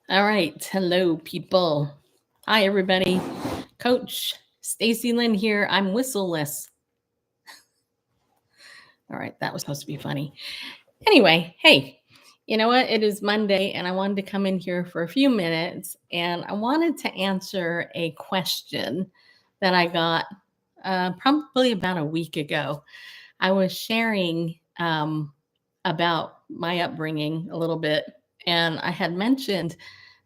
All right. Hello, people. Hi, everybody. Coach Stacy Lynn here. I'm whistleless. All right. That was supposed to be funny. Anyway, hey, you know what? It is Monday, and I wanted to come in here for a few minutes, and I wanted to answer a question that I got probably about a week ago. I was sharing about my upbringing a little bit, and I had mentioned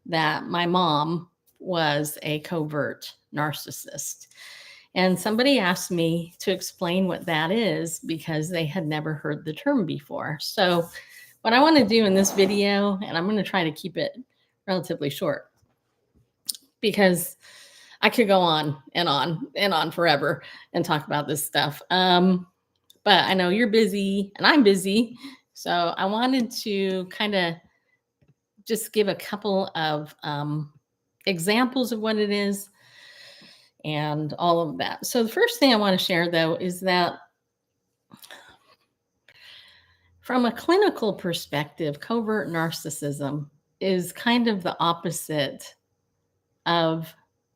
that my mom was a covert narcissist. And somebody asked me to explain what that is because they had never heard the term before. So, what I want to do in this video, and I'm going to try to keep it relatively short because I could go on and on and on forever and talk about this stuff. But I know you're busy and I'm busy. So, I wanted to kind of just give a couple of examples of what it is and all of that. So, the first thing I want to share, though, is that from a clinical perspective, covert narcissism is kind of the opposite of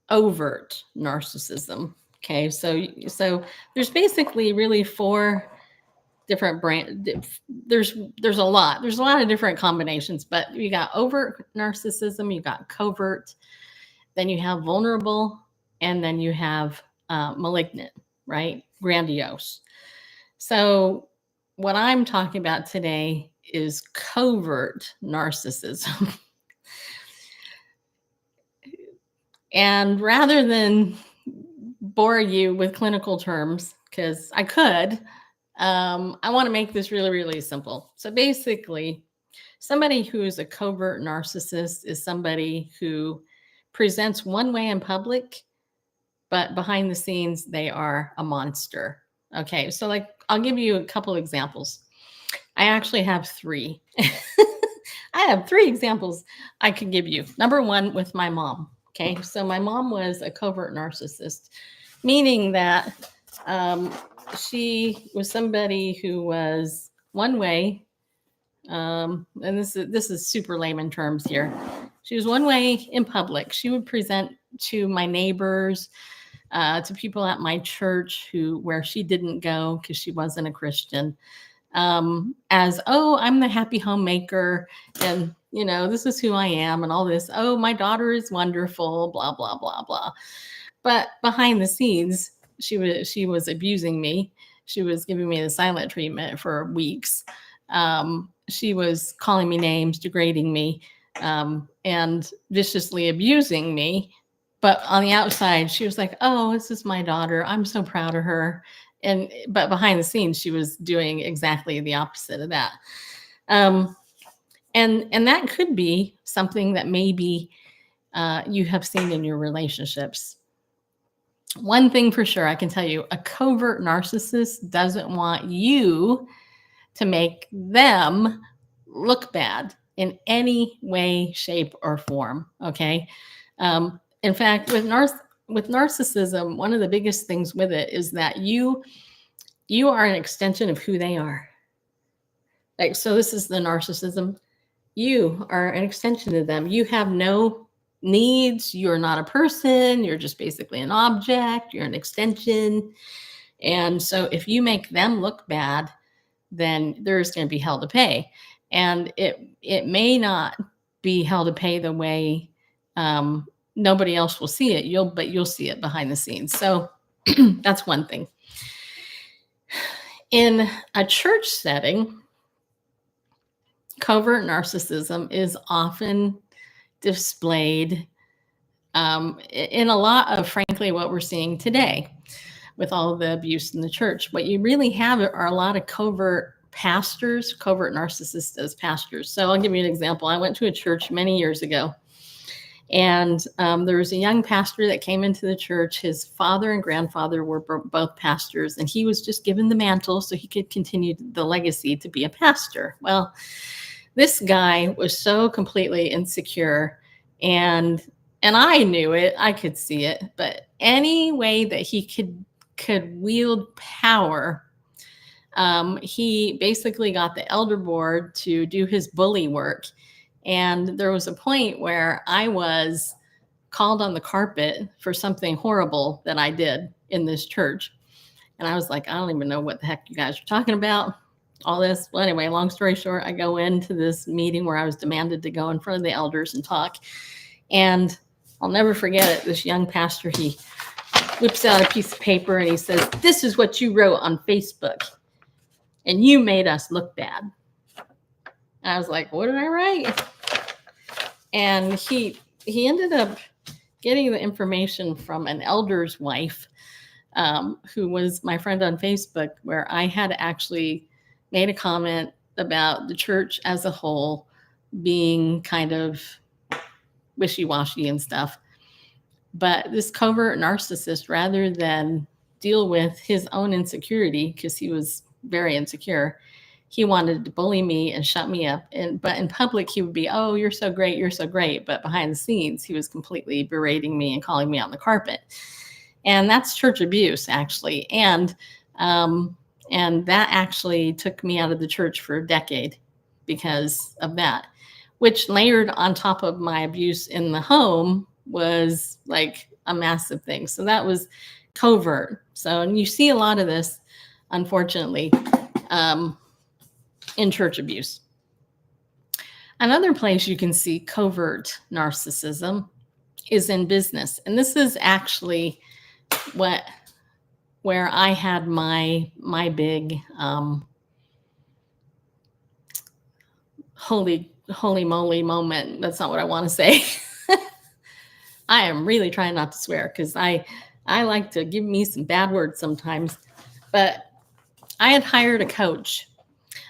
overt narcissism. Okay, so there's basically really four different there's a lot of different combinations, but you got overt narcissism, you got covert, then you have vulnerable, and then you have malignant, right? Grandiose. So what I'm talking about today is covert narcissism. And rather than bore you with clinical terms, because I could, I want to make this really, really simple. So basically, somebody who is a covert narcissist is somebody who presents one way in public, but behind the scenes, they are a monster. Okay, so like I'll give you a couple examples. I actually have three. I have three examples I could give you. Number one, with my mom. Okay, so my mom was a covert narcissist, meaning that she was somebody who was one way, and this is super layman terms here. She was one way in public. She would present to my neighbors, to people at my church where she didn't go because she wasn't a Christian, as, oh, I'm the happy homemaker, and this is who I am, and all this. Oh, my daughter is wonderful, blah blah blah blah. But behind the scenes, she was abusing me. She was giving me the silent treatment for weeks. She was calling me names, degrading me, and viciously abusing me. But on the outside, she was like, oh, this is my daughter. I'm so proud of her. But behind the scenes, she was doing exactly the opposite of that. And that could be something that maybe you have seen in your relationships. One thing for sure, I can tell you, a covert narcissist doesn't want you to make them look bad in any way, shape, or form. Okay. In fact, with narcissism, one of the biggest things with it is that you are an extension of who they are. Like, so this is the narcissism. You are an extension of them. You have no needs. You're not a person. You're just basically an object. You're an extension. And so if you make them look bad, then there's going to be hell to pay. And it may not be hell to pay the way nobody else will see it. But you'll see it behind the scenes. So that's one thing. In a church setting, covert narcissism is often displayed in a lot of, frankly, what we're seeing today with all of the abuse in the church. What you really have are a lot of covert pastors, covert narcissists as pastors. So I'll give you an example. I went to a church many years ago, and there was a young pastor that came into the church. His father and grandfather were both pastors, and he was just given the mantle so he could continue the legacy to be a pastor. Well, this guy was so completely insecure, and I knew it. I could see it. But any way that he could wield power, he basically got the elder board to do his bully work. And there was a point where I was called on the carpet for something horrible that I did in this church. And I was like, I don't even know what the heck you guys are talking about. All this. Well, anyway, long story short, I go into this meeting where I was demanded to go in front of the elders and talk. And I'll never forget it. This young pastor, he whips out a piece of paper and he says, "This is what you wrote on Facebook. And you made us look bad." And I was like, "What did I write?" And he ended up getting the information from an elder's wife, who was my friend on Facebook, where I had actually made a comment about the church as a whole being kind of wishy-washy and stuff. But this covert narcissist, rather than deal with his own insecurity, because he was very insecure, he wanted to bully me and shut me up. But in public, he would be, "Oh, you're so great, you're so great." But behind the scenes, he was completely berating me and calling me on the carpet. And that's church abuse, actually. And that actually took me out of the church for a decade because of that, which layered on top of my abuse in the home was like a massive thing. So that was covert. So, and you see a lot of this, unfortunately, in church abuse. Another place you can see covert narcissism is in business. And this is actually where I had my big holy moly moment. That's not what I want to say. I am really trying not to swear because I like to give me some bad words sometimes. But I had hired a coach,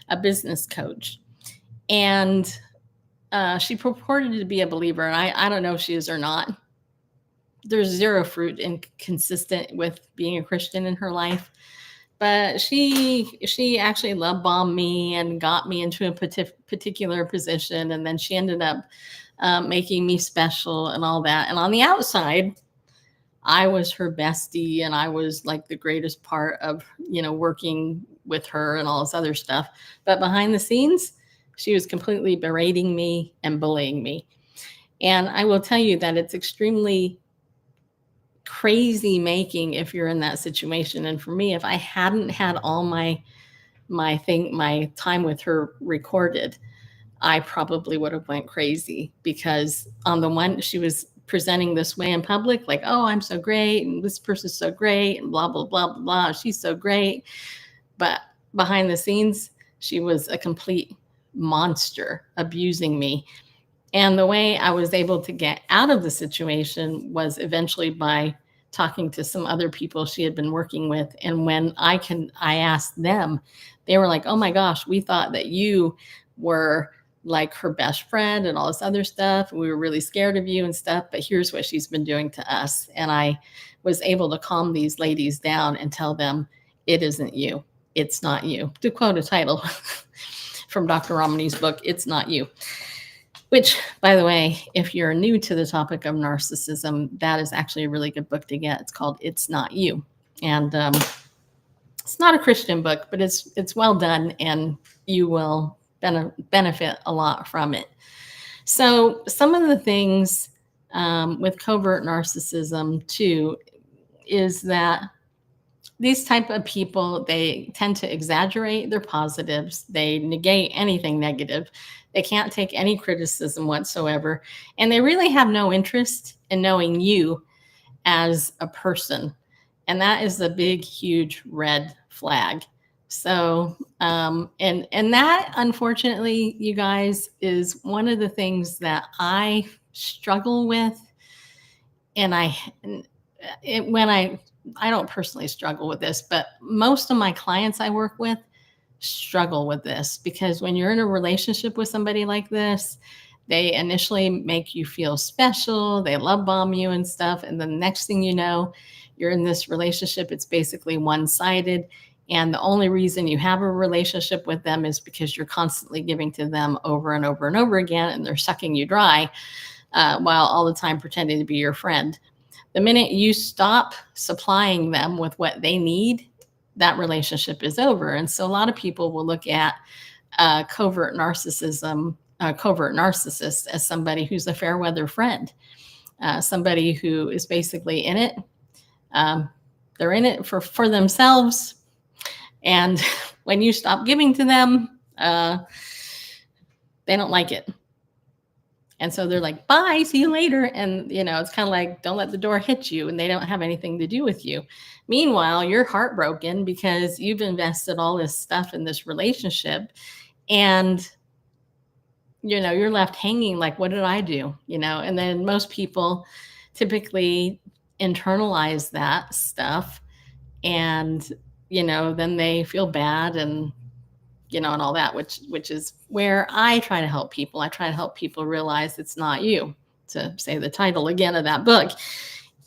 a business coach, and she purported to be a believer. And I don't know if she is or not. There's zero fruit inconsistent with being a Christian in her life. But she actually love bombed me and got me into a particular position. And then she ended up making me special and all that. And on the outside, I was her bestie and I was like the greatest part of, working with her and all this other stuff. But behind the scenes, she was completely berating me and bullying me. And I will tell you that it's extremely crazy making if you're in that situation. And for me, if I hadn't had all my time with her recorded, I probably would have went crazy, because on the one, she was presenting this way in public, like, "Oh, I'm so great, and this person's so great, and blah, blah, blah, blah, blah. She's so great." But behind the scenes, she was a complete monster, abusing me. And the way I was able to get out of the situation was eventually by talking to some other people she had been working with. And when I asked them, they were like, "Oh my gosh, we thought that you were like her best friend and all this other stuff. We were really scared of you and stuff, but here's what she's been doing to us." And I was able to calm these ladies down and tell them, "It isn't you. It's not you." To quote a title from Dr. Romney's book, "It's Not You." Which, by the way, if you're new to the topic of narcissism, that is actually a really good book to get. It's called "It's Not You." And it's not a Christian book, but it's well done, and you will benefit a lot from it. So some of the things with covert narcissism, too, is that these type of people, they tend to exaggerate their positives. They negate anything negative. They can't take any criticism whatsoever. And they really have no interest in knowing you as a person. And that is a big, huge red flag. So, and that, unfortunately, you guys, is one of the things that I struggle with. And I don't personally struggle with this, but most of my clients I work with struggle with this, because when you're in a relationship with somebody like this, they initially make you feel special. They love bomb you and stuff. And the next thing you know, you're in this relationship. It's basically one-sided. And the only reason you have a relationship with them is because you're constantly giving to them over and over and over again, and they're sucking you dry while all the time pretending to be your friend. The minute you stop supplying them with what they need, that relationship is over. And so a lot of people will look at covert narcissism a covert narcissist as somebody who's a fair weather friend, somebody who is basically in it. They're in it for themselves. And when you stop giving to them, they don't like it. And so they're like, bye, see you later. And, it's kind of like, don't let the door hit you, and they don't have anything to do with you. Meanwhile, you're heartbroken because you've invested all this stuff in this relationship, and, you're left hanging like, what did I do? And then most people typically internalize that stuff, and, then they feel bad and and all that, which is where I try to help people. I try to help people realize it's not you. To say the title again of that book,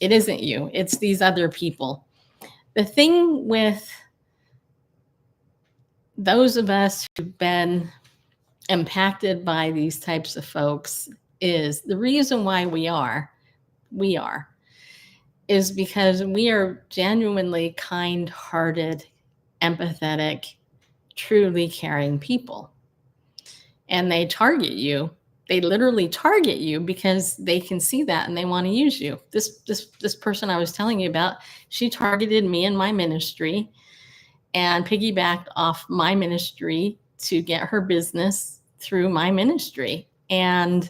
it isn't you. It's these other people. The thing with those of us who've been impacted by these types of folks is the reason why we are, is because we are genuinely kind-hearted, empathetic, truly caring people. And they target you. They literally target you because they can see that and they want to use you. This person I was telling you about, she targeted me and my ministry and piggybacked off my ministry to get her business through my ministry. And,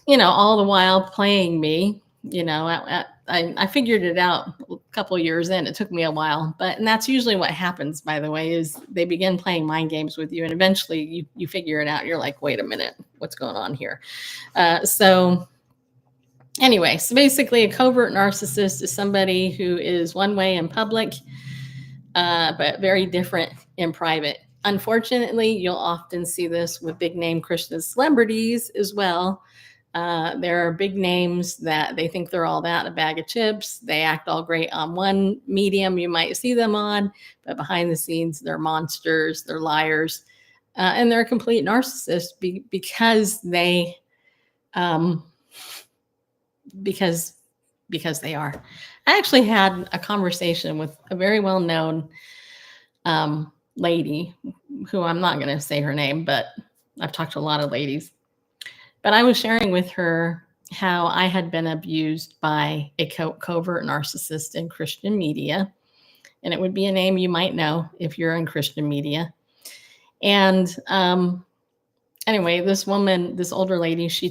all the while playing me, I figured it out a couple of years in. It took me a while, and that's usually what happens, by the way, is they begin playing mind games with you, and eventually you figure it out. You're like, wait a minute, what's going on here? So basically a covert narcissist is somebody who is one way in public, but very different in private. Unfortunately, you'll often see this with big name Christian celebrities as well. There are big names that they think they're all that, a bag of chips. They act all great on one medium you might see them on, but behind the scenes, they're monsters, they're liars, and they're a complete narcissist because they, because they are. I actually had a conversation with a very well-known lady who I'm not going to say her name, but I've talked to a lot of ladies. But I was sharing with her how I had been abused by a covert narcissist in Christian media. And it would be a name you might know if you're in Christian media. And this woman, this older lady, she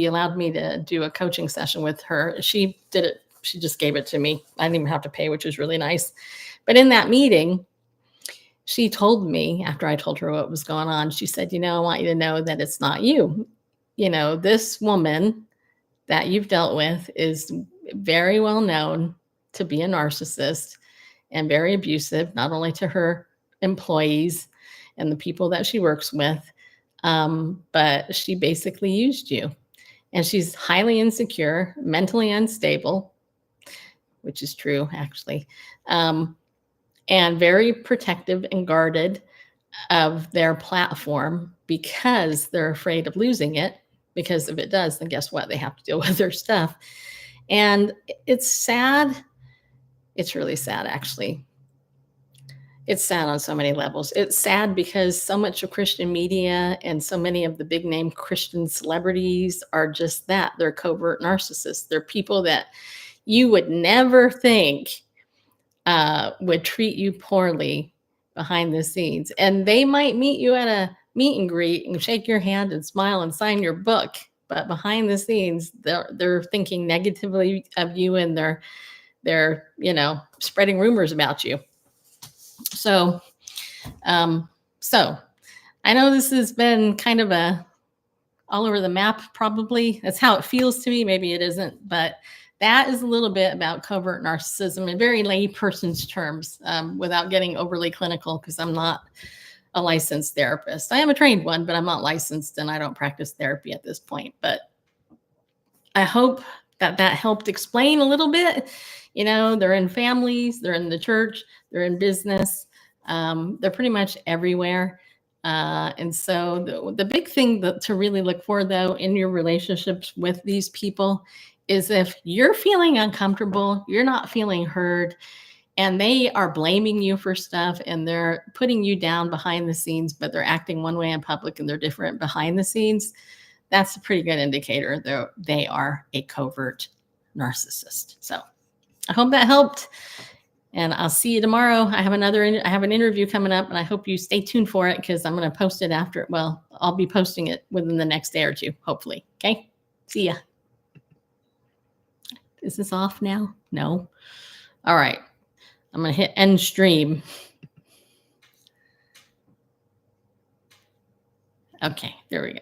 allowed me to do a coaching session with her. She did it. She just gave it to me. I didn't even have to pay, which was really nice. But in that meeting, she told me, after I told her what was going on, she said, I want you to know that it's not you. This woman that you've dealt with is very well known to be a narcissist and very abusive, not only to her employees and the people that she works with, but she basically used you. And she's highly insecure, mentally unstable, which is true, actually. And very protective and guarded of their platform because they're afraid of losing it. Because if it does, then guess what? They have to deal with their stuff. And it's sad. It's really sad, actually. It's sad on so many levels. It's sad because so much of Christian media and so many of the big name Christian celebrities are just that. They're covert narcissists. They're people that you would never think would treat you poorly behind the scenes. And they might meet you at a meet and greet and shake your hand and smile and sign your book. But behind the scenes, they're thinking negatively of you, and they're spreading rumors about you. So I know this has been kind of a all over the map, probably. That's how it feels to me. Maybe it isn't, but that is a little bit about covert narcissism in very lay person's terms, without getting overly clinical, because I'm not a licensed therapist. I am a trained one, but I'm not licensed, and I don't practice therapy at this point. But I hope that helped explain a little bit. They're in families, they're in the church, they're in business. They're pretty much everywhere. And so the big thing to really look for, though, in your relationships with these people is if you're feeling uncomfortable, you're not feeling heard, and they are blaming you for stuff and they're putting you down behind the scenes, but they're acting one way in public and they're different behind the scenes, that's a pretty good indicator that they are a covert narcissist. So I hope that helped. And I'll see you tomorrow. I have an interview coming up, and I hope you stay tuned for it because I'm going to post it after. Well, I'll be posting it within the next day or two, hopefully. Okay. See ya. Is this off now? No. All right. I'm going to hit end stream. Okay. There we go.